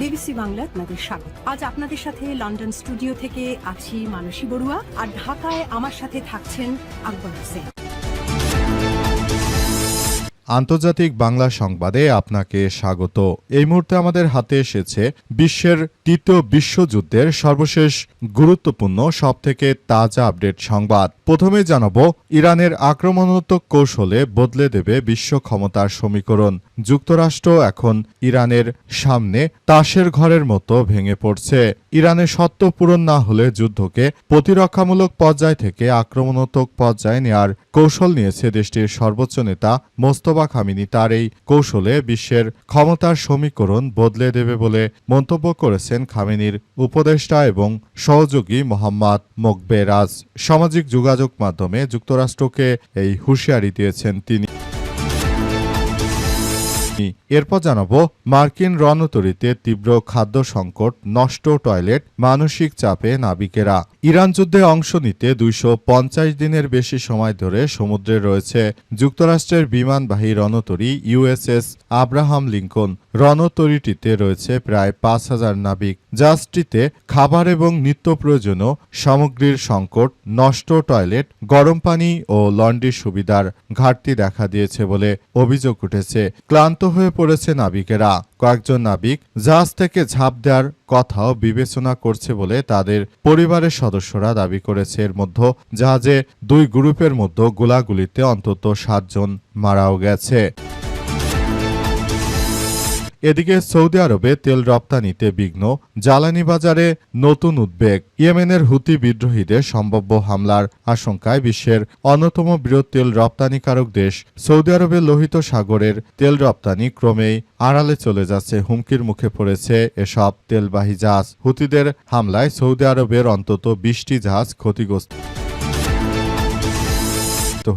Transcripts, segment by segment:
BBC Bangla আপনাদের স্বাগত। আজ আপনাদের সাথে লন্ডন স্টুডিও থেকে আছি মানসী বড়ুয়া, আর ঢাকায় আমার সাথে থাকছেন আকবর হোসেন। আন্তর্জাতিক বাংলা সংবাদে আপনাকে স্বাগত। এই মুহূর্তে আমাদের হাতে এসেছে বিশ্বের তৃতীয় বিশ্বযুদ্ধের সর্বশেষ গুরুত্বপূর্ণ সবথেকে তাজা আপডেট সংবাদ। প্রথমে জানাবো, ইরানের আক্রমণাত্মক কৌশলে বদলে দেবে বিশ্ব ক্ষমতার সমীকরণ। যুক্তরাষ্ট্র এখন ইরানের সামনে তাসের ঘরের মতো ভেঙে পড়ছে। ইরানের শর্ত পূরণ না হলে যুদ্ধকে প্রতিরক্ষামূলক পর্যায় থেকে আক্রমণাত্মক পর্যায়ে নেয়ার কৌশল নিয়েছে দেশটির সর্বোচ্চ নেতা মোস্তফা খামেনি। তার এই কৌশলে বিশ্বের ক্ষমতার সমীকরণ বদলে দেবে বলে মন্তব্য করেছেন খামেনির উপদেষ্টা এবং সহযোগী মোহাম্মদ মোকবেরাজ। সামাজিক যোগাযোগ মাধ্যমে যুক্তরাষ্ট্রকে এই হুঁশিয়ারি দিয়েছেন তিনি। এরপর জানাবো, মার্কিন রণতরীতে তীব্র খাদ্য সংকট, নষ্ট টয়লেট, মানসিক চাপে নাবিকেরা। ইরান যুদ্ধে অংশ নিতে 250 দিনের বেশি সময় ধরে সমুদ্রে রয়েছে যুক্তরাষ্ট্রের বিমানবাহী রণতরী ইউএসএস আব্রাহাম লিঙ্কন। রণতরীটিতে রয়েছে প্রায় 5000 নাবিক। জাহাজটিতে খাবার এবং নিত্য প্রয়োজনীয় সামগ্রীর সংকট, নষ্ট টয়লেট, গরম পানি ও লন্ড্রির সুবিধার ঘাটতি দেখা দিয়েছে বলে অভিযোগ উঠেছে। ক্লান্ত হয়ে পড়েছে নাবিকেরা। কয়েকজন নাবিক জাহাজ থেকে ঝাঁপ দেওয়ার কথাও বিবেচনা করছে বলে তাদের পরিবারের সদস্যরা দাবি করেছে। এর মধ্যে জাহাজে 2 গ্রুপের মধ্যে গোলাগুলিতে অন্তত 7 জন মারাও গেছে। এদিকে সৌদি আরবে তেল রপ্তানিতে বিঘ্ন, জ্বালানি বাজারে নতুন উদ্বেগ। ইয়েমেনের হুতি বিদ্রোহীদের সম্ভাব্য হামলার আশঙ্কায় বিশ্বের অন্যতম বৃহৎ তেল রপ্তানিকারক দেশ সৌদি আরবের লোহিত সাগরের তেল রপ্তানি ক্রমেই আড়ালে চলে যাচ্ছে। হুমকির মুখে পড়েছে এসব তেলবাহী জাহাজ। হুতিদের হামলায় সৌদি আরবের অন্তত 20টি জাহাজ ক্ষতিগ্রস্ত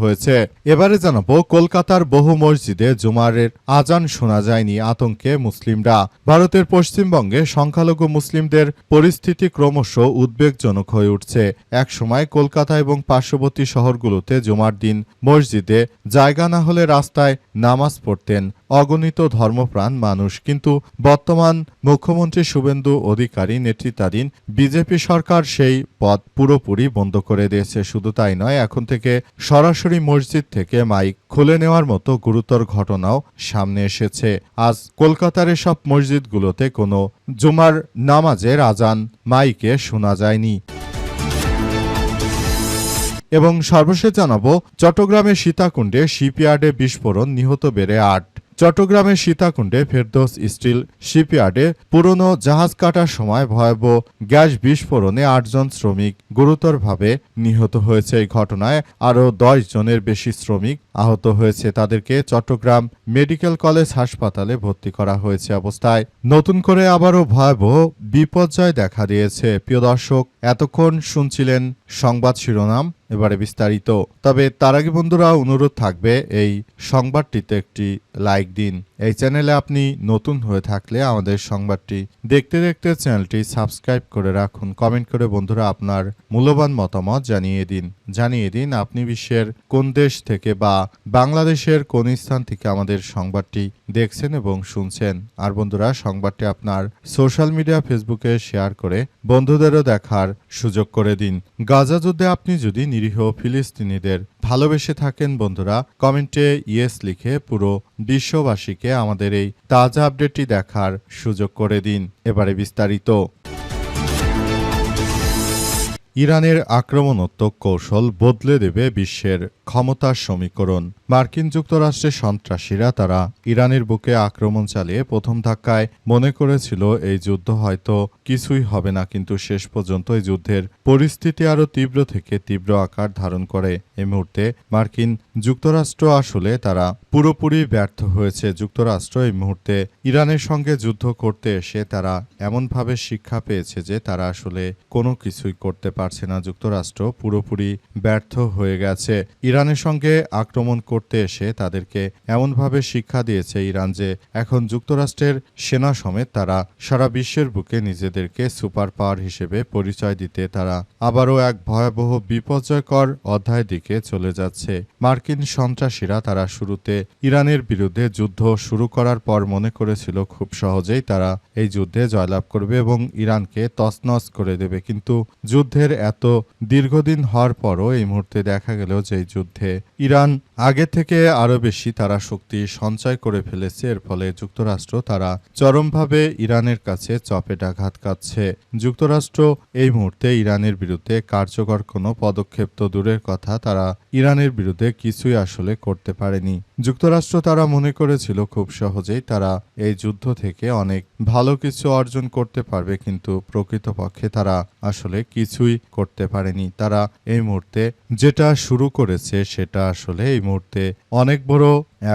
হয়েছে। এবারে জানাবো, কলকাতার বহু মসজিদে জুমারের আজান শোনা যায়নি, আতঙ্কে মুসলিমরা। ভারতের পশ্চিমবঙ্গে সংখ্যালঘু মুসলিমদের পরিস্থিতি ক্রমশ উদ্বেগজনক হয়ে উঠছে। এক সময় কলকাতা এবং পার্শ্ববর্তী শহরগুলোতে জুমার দিন মসজিদে জায়গা না হলে রাস্তায় নামাজ পড়তেন অগণিত ধর্মপ্রাণ মানুষ। কিন্তু বর্তমান মুখ্যমন্ত্রী শুভেন্দু অধিকারী নেতৃত্বাধীন বিজেপি সরকার সেই পথ পুরোপুরি বন্ধ করে দিয়েছে। শুধু তাই নয়, এখন থেকে সরাসরি মসজিদ থেকে মাইক খুলে নেওয়ার মতো গুরুতর ঘটনাও সামনে এসেছে। আজ কলকাতার এসব মসজিদগুলোতে কোনো জুমার নামাজের আজান মাইকে শোনা যায়নি। এবং সর্বশেষ জানাবো, চট্টগ্রামের সীতাকুণ্ডে শিপইয়ার্ডে বিস্ফোরণ, নিহত বেড়ে 8। চট্টগ্রামের সীতাকুণ্ডে ফেরদৌস স্টিল শিপইয়ার্ডে পুরনো জাহাজ কাটার সময় ভয়াবহ গ্যাস বিস্ফোরণে 8 জন শ্রমিক গুরুতরভাবে নিহত হয়েছে। এই ঘটনায় আরও 10 জনের বেশি শ্রমিক আহত হয়েছে। তাদেরকে চট্টগ্রাম মেডিকেল কলেজ হাসপাতালে ভর্তি করা হয়েছে। অবস্থায় নতুন করে আবারও ভয়াবহ বিপর্যয় দেখা দিয়েছে। প্রিয় দর্শক, এতক্ষণ শুনছিলেন সংবাদ শিরোনাম, এবারে বিস্তারিত। তবে তার আগে বন্ধুরা, অনুরোধ থাকবে এই সংবাদটিতে একটি লাইক দিন। এই চ্যানেলে আপনি নতুন হয়ে থাকলে আমাদের সংবাদটি দেখতে দেখতে চ্যানেলটি সাবস্ক্রাইব করে রাখুন। কমেন্ট করে বন্ধুরা আপনার মূল্যবান মতামত জানিয়ে দিন আপনি বিশ্বের কোন দেশ থেকে বা বাংলাদেশের কোন স্থান থেকে আমাদের সংবাদটি দেখছেন এবং শুনছেন। আর বন্ধুরা, সংবাদটি আপনার সোশ্যাল মিডিয়া ফেসবুকে শেয়ার করে বন্ধুদেরও দেখার সুযোগ করে দিন। গাজা যুদ্ধে আপনি যদি নিরীহ ফিলিস্তিনিদের ভালোবেসে থাকেন বন্ধুরা, কমেন্টে ইয়েস লিখে পুরো বিশ্ববাসীকে আমাদের এই তাজা আপডেটটি দেখার সুযোগ করে দিন। এবারে বিস্তারিত। ইরানের আক্রমণাত্মক কৌশল বদলে দেবে বিশ্বের ক্ষমতার সমীকরণ। মার্কিন যুক্তরাষ্ট্রের সন্ত্রাসীরা তারা ইরানের বুকে আক্রমণ চালিয়ে প্রথম ধাক্কায় মনে করেছিল এই যুদ্ধ হয়তো কিছুই হবে না, কিন্তু শেষ পর্যন্ত এই যুদ্ধের পরিস্থিতি আরও তীব্র থেকে তীব্র আকার ধারণ করে। এই মুহূর্তে মার্কিন যুক্তরাষ্ট্র আসলে তারা পুরোপুরি ব্যর্থ হয়েছে। যুক্তরাষ্ট্র এই মুহূর্তে ইরানের সঙ্গে যুদ্ধ করতে এসে তারা এমনভাবে শিক্ষা পেয়েছে যে তারা আসলে কোনো কিছুই করতে পারছে না। যুক্তরাষ্ট্র পুরোপুরি ব্যর্থ হয়ে গেছে। ইরানের সঙ্গে আক্রমণ করতে এসে তাদেরকে এমনভাবে শিক্ষা দিয়েছে ইরান যে এখন যুক্তরাষ্ট্রের সেনা সমেত তারা সারা বিশ্বের বুকে নিজেদেরকে সুপার পাওয়ার হিসেবে পরিচয় দিতে তারা আবারও এক ভয়াবহ বিপর্যয়কর অধ্যায়ের দিকে চলে যাচ্ছে। মার্কিন সন্ত্রাসীরা তারা শুরুতে ইরানের বিরুদ্ধে যুদ্ধ শুরু করার পর মনে করেছিল খুব সহজেই তারা এই যুদ্ধে জয়লাভ করবে এবং ইরানকে তছনছ করে দেবে, কিন্তু যুদ্ধের এত দীর্ঘদিন হওয়ার পরও এই মুহূর্তে দেখা গেল যে এই যুদ্ধে ইরান আগে থেকে আরও বেশি তারা শক্তি সঞ্চয় করে ফেলেছে। এর ফলে যুক্তরাষ্ট্র তারা চরমভাবে ইরানের কাছে চপেটাঘাত খাচ্ছে। যুক্তরাষ্ট্র এই মুহূর্তে ইরানের বিরুদ্ধে কার্যকর কোনো পদক্ষেপ তো দূরের কথা, তারা ইরানের বিরুদ্ধে কিছুই আসলে করতে পারেনি। যুক্তরাষ্ট্র তারা মনে করেছিল খুব সহজেই তারা এই যুদ্ধ থেকে অনেক ভালো কিছু অর্জন করতে পারবে, কিন্তু প্রকৃতপক্ষে তারা আসলে কিছুই করতে পারেনি। তারা এই মুহূর্তে যেটা শুরু করেছে সেটা আসলে এই মুহূর্তে অনেক বড়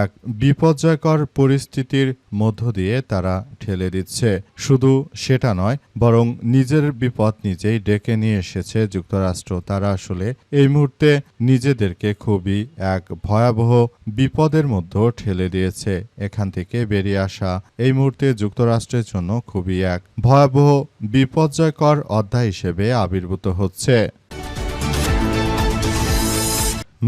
এক বিপর্যয়কর পরিস্থিতির মধ্য দিয়ে তারা ঠেলে দিচ্ছে। শুধু সেটা নয়, বরং নিজের বিপদ নিজেই ডেকে নিয়ে এসেছে যুক্তরাষ্ট্র। তারা আসলে এই মুহূর্তে নিজেদেরকে খুবই এক ভয়াবহ বিপদের মধ্যে ঠেলে দিয়েছে। এখান থেকে বেরিয়ে আসা এই মুহূর্তে যুক্তরাষ্ট্রের জন্য খুবই এক ভয়াবহ বিপর্যয়কর অধ্যায় হিসেবে আবির্ভূত হচ্ছে।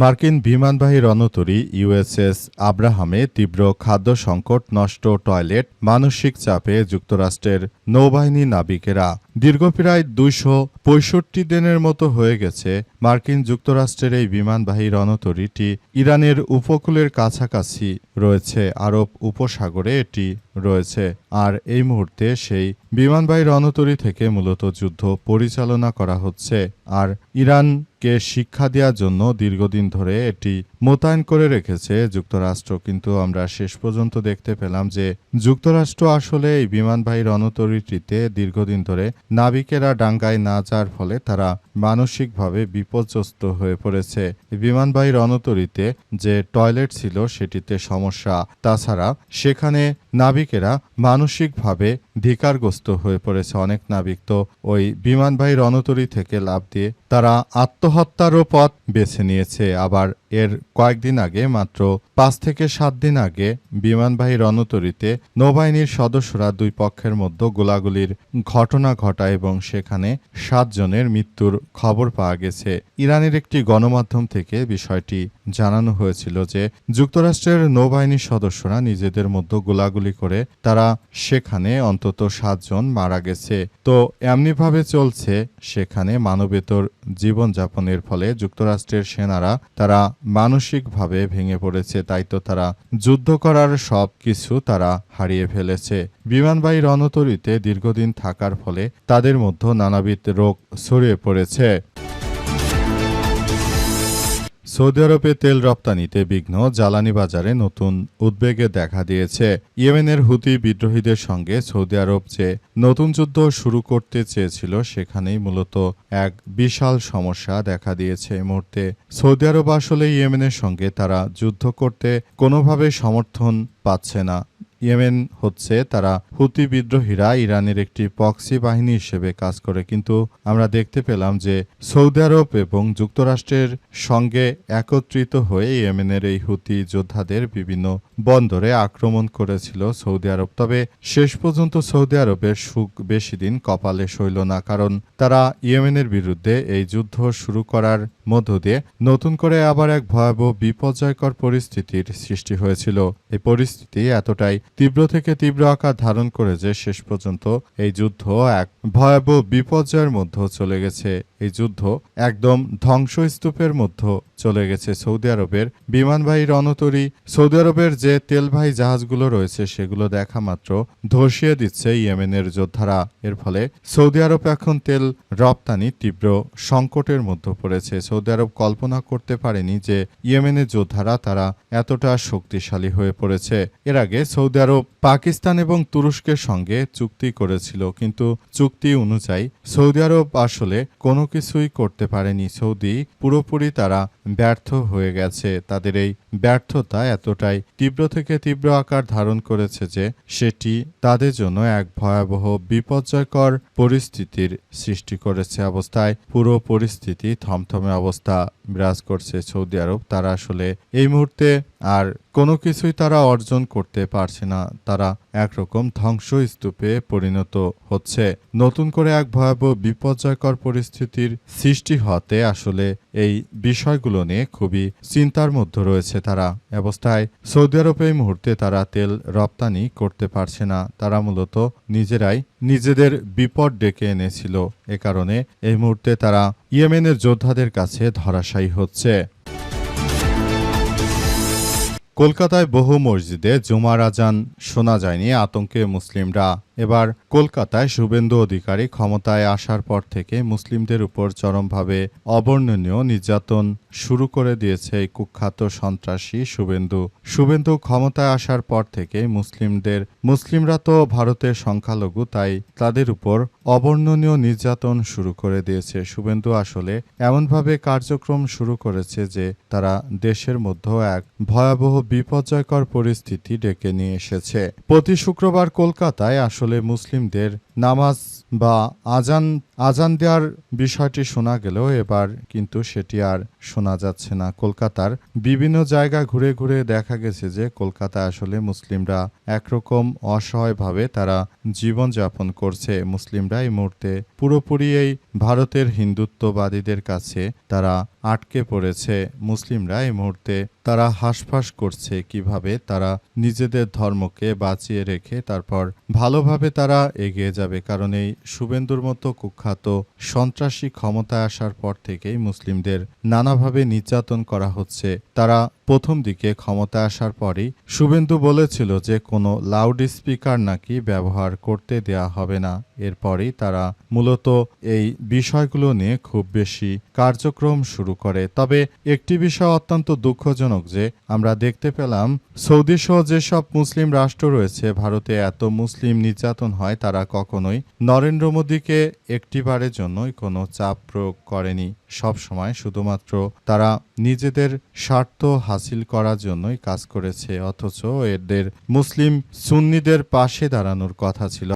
মার্কিন বিমানবাহী রণতরী ইউএসএস আব্রাহামে তীব্র খাদ্য সংকট, নষ্ট টয়লেট, মানসিক চাপে যুক্তরাষ্ট্রের নৌবাহিনী নাবিকেরা। দীর্ঘ প্রায় 265 দিনের মতো হয়ে গেছে মার্কিন যুক্তরাষ্ট্রের এই বিমানবাহী রণতরীটি ইরানের উপকূলের কাছাকাছি রয়েছে, আরব উপসাগরে এটি রয়েছে। আর এই মুহূর্তে সেই বিমানবাহী রণতরী থেকে মূলত যুদ্ধ পরিচালনা করা হচ্ছে। আর ইরানকে শিক্ষা দেওয়ার জন্য দীর্ঘদিন ধরে এটি মোতায়েন করে রেখেছে যুক্তরাষ্ট্র, কিন্তু আমরা শেষ পর্যন্ত দেখতে পেলাম যে যুক্তরাষ্ট্র আসলে এই বিমানবাহী রণতরীটিতে দীর্ঘদিন ধরে নাবিকেরা ডাঙ্গায় না যাওয়ার ফলে তারা মানসিকভাবে বিপর্যস্ত হয়ে পড়েছে। বিমানবাহী রণতরীতে যে টয়লেট ছিল সেটিতে সমস্যা, তাছাড়া সেখানে নাবিকেরা মানসিকভাবে ধিক্কারগ্রস্ত হয়ে পড়েছে। অনেক নাবিক তো ওই বিমানবাহী রণতরী থেকে লাফ দিয়ে তারা আত্মহত্যারও পথ বেছে নিয়েছে। আবার এর কয়েকদিন আগে, মাত্র 5 থেকে 7 দিন আগে, বিমানবাহী রণতরীতে নৌবাহিনীর সদস্যরা দুই পক্ষের মধ্যে গোলাগুলির ঘটনা ঘটায় এবং সেখানে 7 জনের মৃত্যুর খবর পাওয়া গেছে। ইরানের একটি গণমাধ্যম থেকে বিষয়টি জানানো হয়েছিল যে যুক্তরাষ্ট্রের নৌবাহিনীর সদস্যরা নিজেদের মধ্যে গোলাগুলি করে তারা সেখানে অন্তত 7 জন মারা গেছে। তো এমনিভাবে চলছে সেখানে মানবেতর জীবনযাপনের ফলে যুক্তরাষ্ট্রের সেনারা তারা মানসিকভাবে ভেঙে পড়েছে। তাই তো তারা যুদ্ধ করার সব কিছু তারা হারিয়ে ফেলেছে। বিমানবাহী রণতরীতে দীর্ঘদিন থাকার ফলে তাদের মধ্যে নানাবিধ রোগ ছড়িয়ে পড়েছে। সৌদি আরবে তেল রপ্তানিতে বিঘ্ন, জ্বালানি বাজারে নতুন উদ্বেগে দেখা দিয়েছে। ইয়েমেনের হুতি বিদ্রোহীদের সঙ্গে সৌদি আরব যে নতুন যুদ্ধ শুরু করতে চেয়েছিল সেখানেই মূলত এক বিশাল সমস্যা দেখা দিয়েছে। এই মুহূর্তে সৌদি আরব আসলে ইয়েমেনের সঙ্গে তারা যুদ্ধ করতে কোনোভাবে সমর্থন পাচ্ছে না। ইয়েমেন হচ্ছে তারা হুতি বিদ্রোহীরা ইরানের একটি প্রক্সি বাহিনী হিসেবে কাজ করে, কিন্তু আমরা দেখতে পেলাম যে সৌদি আরব এবং যুক্তরাষ্ট্রের সঙ্গে একত্রিত হয়ে ইয়েমেনের এই হুতি যোদ্ধাদের বিভিন্ন বন্দরে আক্রমণ করেছিল সৌদি আরব। তবে শেষ পর্যন্ত সৌদি আরবের সুখ বেশি দিন কপালে সইল না, কারণ তারা ইয়েমেনের বিরুদ্ধে এই যুদ্ধ শুরু করার মধ্য দিয়ে নতুন করে আবার এক ভয়াবহ বিপর্যয়কর পরিস্থিতির সৃষ্টি হয়েছিল। এই পরিস্থিতি এতটাই তীব্র থেকে তীব্র আকার ধারণ করে যে শেষ পর্যন্ত এই যুদ্ধ এক ভয়াবহ বিপর্যয়ের মধ্যে চলে গেছে। এই যুদ্ধ একদম ধ্বংসস্তূপের মধ্যে চলে গেছে। সৌদি আরবের বিমানবাহী রণতরী, সৌদি আরবের যে তেলবাহী জাহাজগুলো রয়েছে সেগুলো দেখা মাত্র ধসিয়ে দিচ্ছে ইয়েমেনের যোদ্ধারা। এর ফলে সৌদি আরব এখন তেল রপ্তানি তীব্র সংকটের মধ্যে পড়েছে। সৌদি আরব কল্পনা করতে পারেনি যে ইয়েমেনের যোদ্ধারা তারা এতটা শক্তিশালী হয়ে পড়েছে। এর আগে সৌদি আরব পাকিস্তান এবং তুরস্কের সঙ্গে চুক্তি করেছিল, কিন্তু চুক্তি অনুযায়ী সৌদি আরব আসলে কোনো কিছুই করতে পারেনি। সৌদি পুরোপুরি তারা ব্যর্থ হয়ে গেছে। তাদের এই ব্যর্থতা এতটাই তীব্র থেকে তীব্র আকার ধারণ করেছে যে সেটি তাদের জন্য এক ভয়াবহ বিপর্যয়কর পরিস্থিতির সৃষ্টি করেছে। অবস্থায় পুরো পরিস্থিতি থমথমে অবস্থা বিরাজ করছে সৌদি আরব। তারা আসলে এই মুহূর্তে আর কোনো কিছুই তারা অর্জন করতে পারছে না। তারা একরকম ধ্বংসস্তূপে পরিণত হচ্ছে। নতুন করে এক ভয়াবহ বিপর্যয়কর পরিস্থিতির সৃষ্টি হতে আসলে এই বিষয়গুলো নিয়ে খুবই চিন্তার মধ্যে রয়েছে তারা। অবস্থায় সৌদি আরব এই মুহূর্তে তারা তেল রপ্তানি করতে পারছে না। তারা মূলত নিজেরাই নিজেদের বিপদ ডেকে এনেছিল। এ কারণে এই মুহূর্তে তারা ইয়েমেনের যোদ্ধাদের কাছে ধরাশায়ী হচ্ছে। কলকাতায় বহু মসজিদে জুমার আজান শোনা যায়নি, আতঙ্কে মুসলিমরা। এবার কলকাতায় শুভেন্দু অধিকারী ক্ষমতায় আসার পর থেকে মুসলিমদের উপর চরমভাবে অবর্ণনীয় নির্যাতন শুরু করে দিয়েছে এই কুখ্যাত সন্ত্রাসী শুভেন্দু ক্ষমতায় আসার পর থেকে মুসলিমরা তো ভারতের সংখ্যালঘু, তাই তাদের উপর অবর্ণনীয় নির্যাতন শুরু করে দিয়েছে। শুভেন্দু আসলে এমনভাবে কার্যক্রম শুরু করেছে যে তারা দেশের মধ্যে এক ভয়াবহ বিপর্যয়কর পরিস্থিতি ডেকে নিয়ে এসেছে। প্রতি শুক্রবার কলকাতায় আসলে মুসলিমদের নামাজ বা আজান দেওয়ার বিষয়টি শোনা গেলেও এবার কিন্তু সেটি আর শোনা যাচ্ছে না। কলকাতার বিভিন্ন জায়গা ঘুরে ঘুরে দেখা গেছে যে কলকাতায় আসলে মুসলিমরা একরকম অসহায়ভাবে তারা জীবনযাপন করছে। মুসলিমরা এই মুহূর্তে পুরোপুরি এই ভারতের হিন্দুত্ববাদীদের কাছে তারা আটকে পড়েছে। মুসলিমরা এই মুহূর্তে তারা হাঁসফাঁস করছে কিভাবে তারা নিজেদের ধর্মকে বাঁচিয়ে রেখে তারপর ভালোভাবে তারা এগিয়ে যাবে। কারণ এই শুভেন্দুর মতো কুখ্যাত সন্ত্রাসী ক্ষমতায় আসার পর থেকেই মুসলিমদের নানাভাবে নির্যাতন করা হচ্ছে। তারা প্রথম দিকে ক্ষমতায় আসার পরই শুভেন্দু বলেছিল যে কোনো লাউড স্পিকার নাকি ব্যবহার করতে দেয়া হবে না। এরপরই তারা মূলত এই বিষয়গুলো নিয়ে খুব বেশি কার্যক্রম শুরু করে। তবে একটি বিষয় অত্যন্ত দুঃখজনক যে আমরা দেখতে পেলাম সৌদি সহ যেসব মুসলিম রাষ্ট্র রয়েছে, ভারতে এত মুসলিম নির্যাতন হয়, তারা কখনোই নরেন্দ্র মোদীকে একটিবারের জন্যই কোনো চাপ প্রয়োগ করেনি। সব সময় শুধুমাত্র তারা নিজেদের স্বার্থ হাসিল করার জন্যই কাজ করেছে। অথচ এদের মুসলিম সুন্নিদের পাশে দাঁড়ানোর কথা ছিল।